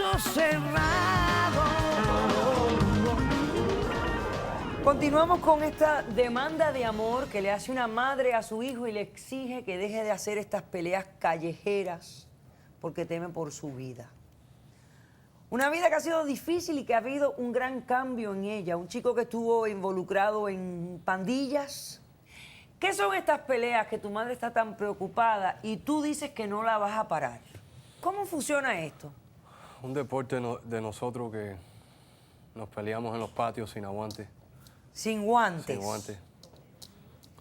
caso cerrado. Continuamos con esta demanda de amor que le hace una madre a su hijo y le exige que deje de hacer estas peleas callejeras porque teme por su vida. Una vida que ha sido difícil y que ha habido un gran cambio en ella. Un chico que estuvo involucrado en pandillas. ¿Qué son estas peleas que tu madre está tan preocupada y tú dices que no la vas a parar? ¿Cómo funciona esto? Un deporte de nosotros que nos peleamos en los patios sin aguante. Sin guantes. Sin guantes.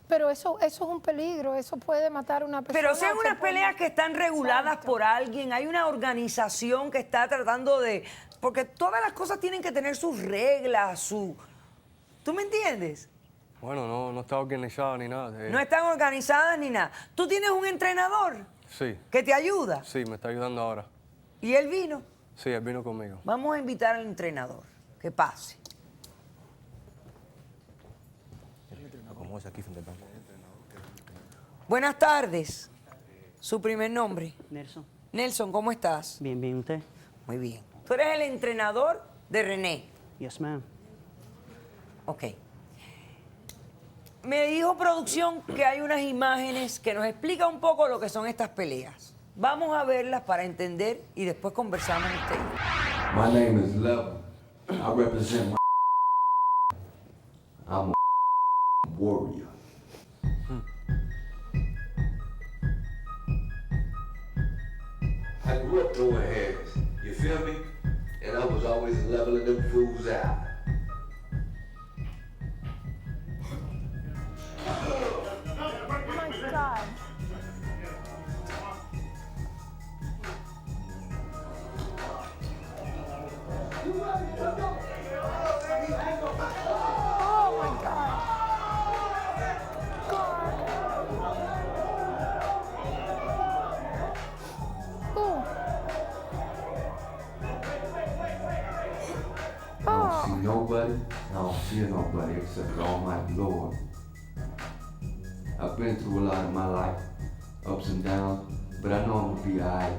Pero eso es un peligro, eso puede matar a una persona. Pero sean unas se puede- peleas que están reguladas Exacto. por alguien, hay una organización que está tratando de... Porque todas las cosas tienen que tener sus reglas, su... ¿Tú me entiendes? Bueno, no está organizado ni nada. No están organizadas ni nada. ¿Tú tienes un entrenador Sí, que te ayuda? sí, me está ayudando ahora. ¿Y él vino? Sí, él vino conmigo. Vamos a invitar al entrenador, que pase. Buenas tardes. ¿Su primer nombre? Nelson. Nelson, ¿cómo estás? Bien, bien, ¿usted? Muy bien. Tú eres el entrenador de René. Yes, ma'am. Ok. Me dijo producción que hay unas imágenes que nos explica un poco lo que son estas peleas. Vamos a verlas para entender y después conversamos ustedes. My name is Level. I represent my I'm a warrior. I grew up throwing hands, you feel me? And I was always leveling them fools out. Oh my God. Oh my God. God. Oh. I don't see nobody, I don't fear nobody except the Almighty Lord. I've been through a lot in my life, ups and downs, but I know I'm gonna be alright.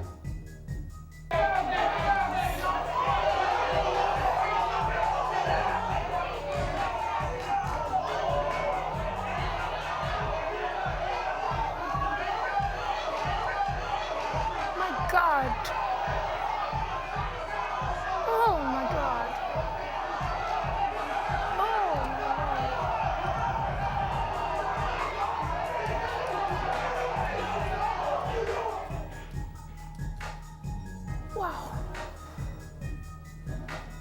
My God. Oh my God. Oh my God. Wow.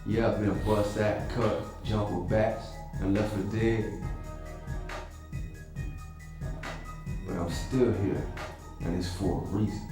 Yeah, I've been bust that cut, jump with bats, and left for dead. But I'm still here, and it's for a reason.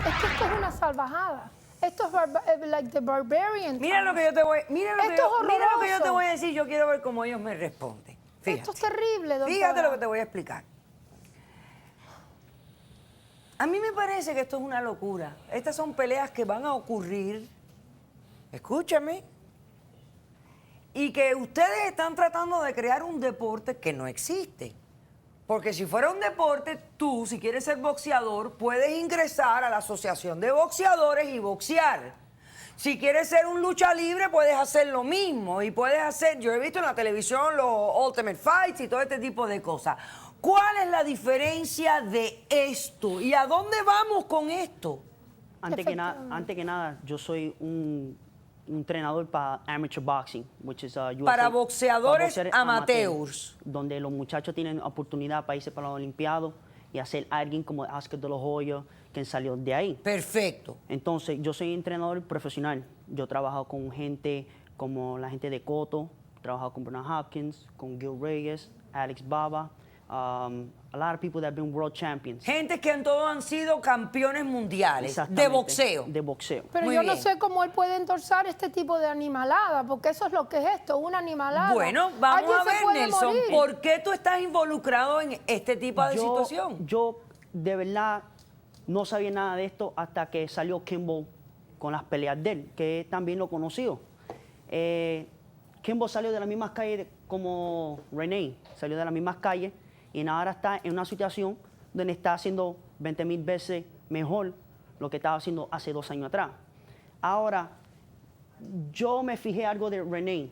Es que esto es una salvajada. Esto es like the barbarian. Mira lo que yo te voy, mira lo que Esto yo, es mira lo que yo te horroroso. voy a decir. Yo quiero ver cómo ellos me responden. Fíjate. Esto es terrible, doctora. Fíjate lo que te voy a explicar. A mí me parece que esto es una locura. Estas son peleas que van a ocurrir, escúchame, y que ustedes están tratando de crear un deporte que no existe. Porque si fuera un deporte, tú, si quieres ser boxeador, puedes ingresar a la Asociación de Boxeadores y boxear. Si quieres ser un lucha libre, puedes hacer lo mismo. Y puedes hacer, yo he visto en la televisión los Ultimate Fights y todo este tipo de cosas. ¿Cuál es la diferencia de esto? ¿Y a dónde vamos con esto? Antes que nada, yo soy un entrenador para amateur boxing, which is USA, Para boxeadores para boxeadores amateurs. donde los muchachos tienen oportunidad para irse para los Olimpiadas y hacer alguien como Oscar de los Hoyos, quien salió de ahí. Perfecto. Entonces, yo soy entrenador profesional. Yo he trabajado con gente como la gente de Cotto, he trabajado con Bernard Hopkins, con Gil Reyes, Alex Baba, a lot of people that have been world champions. Gente que todos han sido campeones mundiales de Exactamente, boxeo. De boxeo. Pero Muy yo bien. no sé cómo él puede endorsar este tipo de animalada, porque eso es lo que es esto, una animalada. Bueno, vamos Alguien a se ver, puede Nelson, morir. ¿por qué tú estás involucrado en este tipo de situación? Yo de verdad no sabía nada de esto hasta que salió Kimbo con las peleas de él, que también lo conoció. Kimbo salió de las mismas calles como Renee, salió de las mismas calles y ahora está en una situación donde está haciendo 20,000 veces mejor lo que estaba haciendo hace 2 años atrás. Ahora, yo me fijé algo de Renee.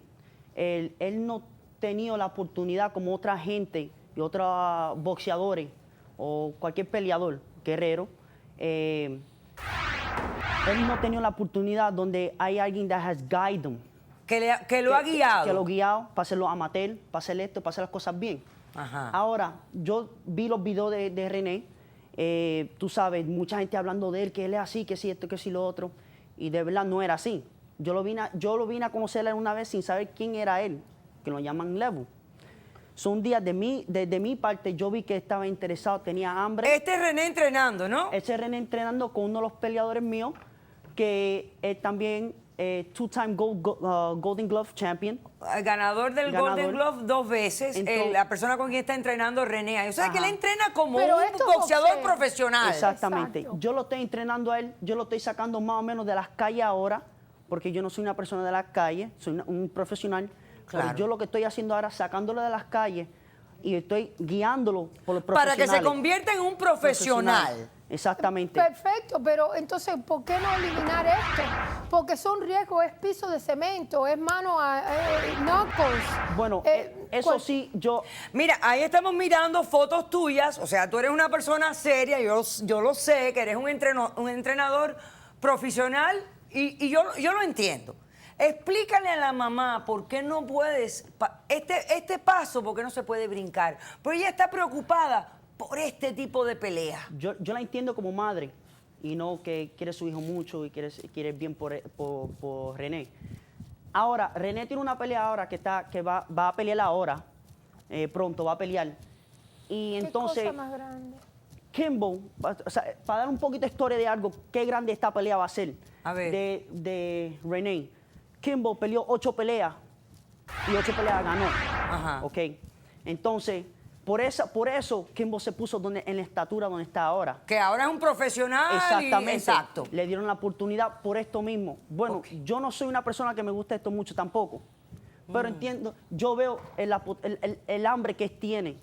Él no tenía la oportunidad como otra gente y otros boxeadores o cualquier peleador, guerrero. Él no tenía la oportunidad donde hay alguien that has guided him. Que lo ha guiado. Que lo ha guiado para hacerlo amateur, para hacer esto, para hacer las cosas bien. Ajá. Ahora, yo vi los videos de René. Tú sabes, mucha gente hablando de él, que él es así, que sí esto, que sí lo otro. Y de verdad no era así. Yo lo vine a conocer una vez sin saber quién era él, que lo llaman Level. Un día de mi parte, yo vi que estaba interesado, tenía hambre. Este es René entrenando, ¿no? Ese René entrenando con uno de los peleadores míos, que es también two-time Golden Glove champion. Ganador del Ganador. Golden Glove 2 veces. Entonces- La persona con quien está entrenando, René. O sea, que Ajá. él entrena como Pero un esto es boxeador boxeo. profesional. Exactamente. Exacto. Yo lo estoy entrenando a él, yo lo estoy sacando más o menos de las calles ahora, porque yo no soy una persona de las calles, soy un profesional. Claro. Pero yo lo que estoy haciendo ahora, sacándolo de las calles y estoy guiándolo por los Para profesionales. que se convierta en un profesional. Exactamente. Perfecto, pero entonces, ¿por qué no eliminar esto? Porque son riesgos, es piso de cemento, es mano a knuckles. Bueno, eso ¿cuál- sí, yo... Mira, ahí estamos mirando fotos tuyas. O sea, tú eres una persona seria. Yo lo sé, que eres un entrenador profesional y yo lo entiendo. Explícale a la mamá por qué no puedes, este paso, por qué no se puede brincar. Pero ella está preocupada por este tipo de pelea. Yo la entiendo como madre y no que quiere su hijo mucho y quiere bien por René. Ahora, René tiene una pelea ahora que va a pelear ahora, pronto va a pelear. Y ¿Qué entonces, cosa más grande? Kimbo, o sea, para dar un poquito de historia de algo, qué grande esta pelea va a ser A ver. de René. Kimbo peleó 8 peleas y 8 peleas ganó. Ajá. Ok. Entonces, por eso Kimbo se puso en la estatura donde está ahora. Que ahora es un profesional. Exactamente. Exacto. Le dieron la oportunidad por esto mismo. Bueno, Ok. yo no soy una persona que me gusta esto mucho tampoco. Pero entiendo, yo veo el hambre que él tiene.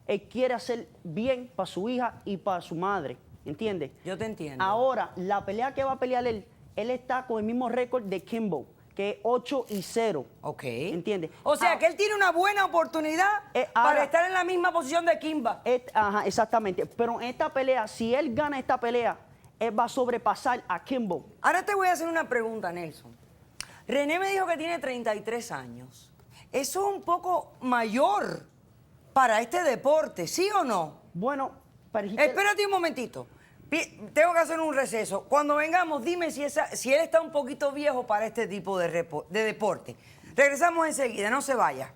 Él quiere hacer bien para su hija y para su madre. ¿Entiendes? Yo te entiendo. Ahora, la pelea que va a pelear él está con el mismo récord de Kimbo, que es 8-0. Ok. ¿Entiendes? O sea, que él tiene una buena oportunidad para ahora- estar en la misma posición de Kimba. Ajá, exactamente. Pero en esta pelea, si él gana esta pelea, él va a sobrepasar a Kimbo. Ahora te voy a hacer una pregunta, Nelson. René me dijo que tiene 33 años. Eso es un poco mayor para este deporte, ¿sí o no? Bueno, para Espérate un momentito. Tengo que hacer un receso. Cuando vengamos, dime si él está un poquito viejo para este tipo de deporte. Regresamos enseguida, no se vaya.